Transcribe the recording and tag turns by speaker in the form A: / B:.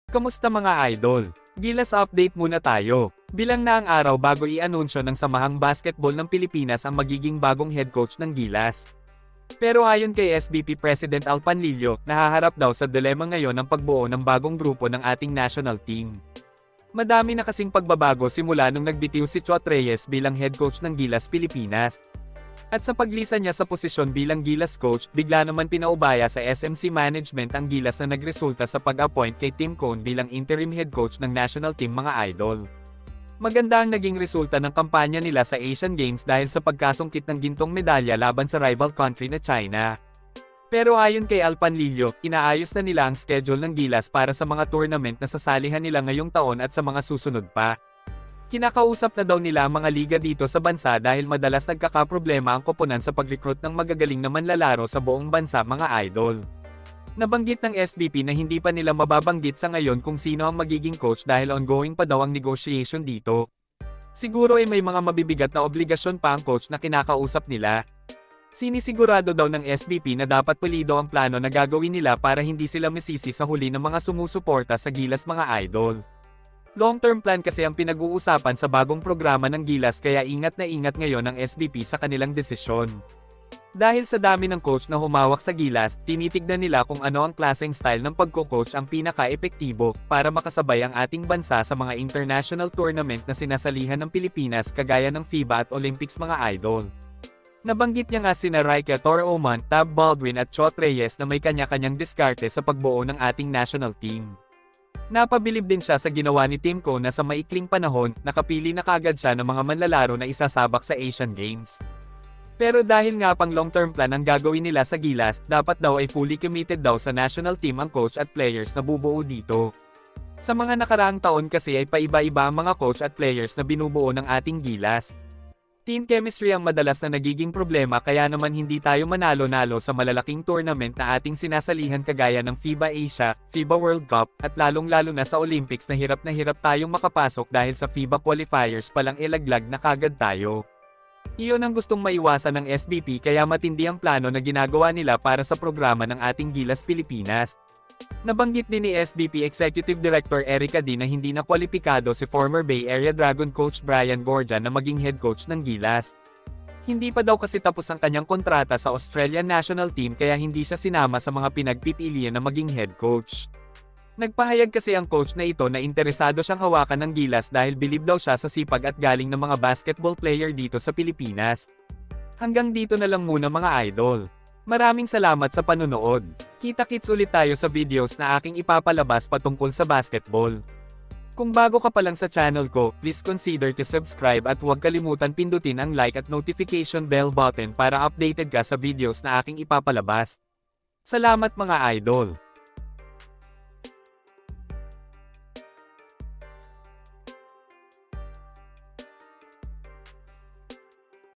A: Kamusta mga idol? Gilas update muna tayo. Bilang na ang araw bago i-anunsyo ng Samahang Basketball ng Pilipinas ang magiging bagong head coach ng Gilas. Pero ayon kay SBP President Al Panlilio, nahaharap daw sa dilema ngayon ang pagbuo ng bagong grupo ng ating national team. Madami na kasing pagbabago simula nung nagbitiw si Chot Reyes bilang head coach ng Gilas Pilipinas. At sa paglisan niya sa posisyon bilang Gilas coach, bigla naman pinaubaya sa SMC Management ang Gilas na nagresulta sa pag-appoint kay Tim Cone bilang interim head coach ng national team mga idol. Maganda ang naging resulta ng kampanya nila sa Asian Games dahil sa pagkasungkit ng gintong medalya laban sa rival country na China. Pero ayon kay Al Panlilio, inaayos na nila ang schedule ng Gilas para sa mga tournament na sasalihan nila ngayong taon at sa mga susunod pa. Kinakausap na daw nila ang mga liga dito sa bansa dahil madalas nagkakaproblema ang koponan sa pag-recruit ng magagaling na manlalaro sa buong bansa mga idol. Nabanggit ng SBP na hindi pa nila mababanggit sa ngayon kung sino ang magiging coach dahil ongoing pa daw ang negotiation dito. Siguro ay may mga mabibigat na obligasyon pa ang coach na kinakausap nila. Sinisigurado daw ng SBP na dapat pulido ang plano na gagawin nila para hindi sila masisi sa huli ng mga sumusuporta sa Gilas mga idol. Long-term plan kasi ang pinag-uusapan sa bagong programa ng Gilas kaya ingat na ingat ngayon ang SBP sa kanilang desisyon. Dahil sa dami ng coach na humawak sa Gilas, tinitignan nila kung ano ang klaseng style ng pagko-coach ang pinaka-epektibo para makasabay ang ating bansa sa mga international tournament na sinasalihan ng Pilipinas kagaya ng FIBA at Olympics mga idol. Nabanggit niya nga sina Raika Toroman, Tab Baldwin at Chot Reyes na may kanya-kanyang diskarte sa pagbuo ng ating national team. Napabilib din siya sa ginawa ni Tim Cone na sa maikling panahon, nakapili na kagad siya ng mga manlalaro na isasabak sa Asian Games. Pero dahil nga pang long-term plan ang gagawin nila sa Gilas, dapat daw ay fully committed daw sa national team ang coach at players na bubuo dito. Sa mga nakaraang taon kasi ay paiba-iba ang mga coach at players na binubuo ng ating Gilas. Team chemistry ang madalas na nagiging problema kaya naman hindi tayo manalo-nalo sa malalaking tournament na ating sinasalihan kagaya ng FIBA Asia, FIBA World Cup, at lalong-lalo na sa Olympics na hirap tayong makapasok dahil sa FIBA qualifiers palang ilaglag na kagad tayo. Iyon ang gustong maiwasan ng SBP kaya matindi ang plano na ginagawa nila para sa programa ng ating Gilas Pilipinas. Nabanggit din ni SBP Executive Director Erica D na hindi na kwalipikado si former Bay Area Dragon coach Brian Gorja na maging head coach ng Gilas. Hindi pa daw kasi tapos ang kanyang kontrata sa Australian National Team kaya hindi siya sinama sa mga pinagpipilian na maging head coach. Nagpahayag kasi ang coach na ito na interesado siyang hawakan ng Gilas dahil bilib daw siya sa sipag at galing ng mga basketball player dito sa Pilipinas. Hanggang dito na lang muna mga idol. Maraming salamat sa panunood. Kita-kits ulit tayo sa videos na aking ipapalabas patungkol sa basketball. Kung bago ka pa lang sa channel ko, please consider to subscribe at huwag kalimutan pindutin ang like at notification bell button para updated ka sa videos na aking ipapalabas. Salamat mga idol!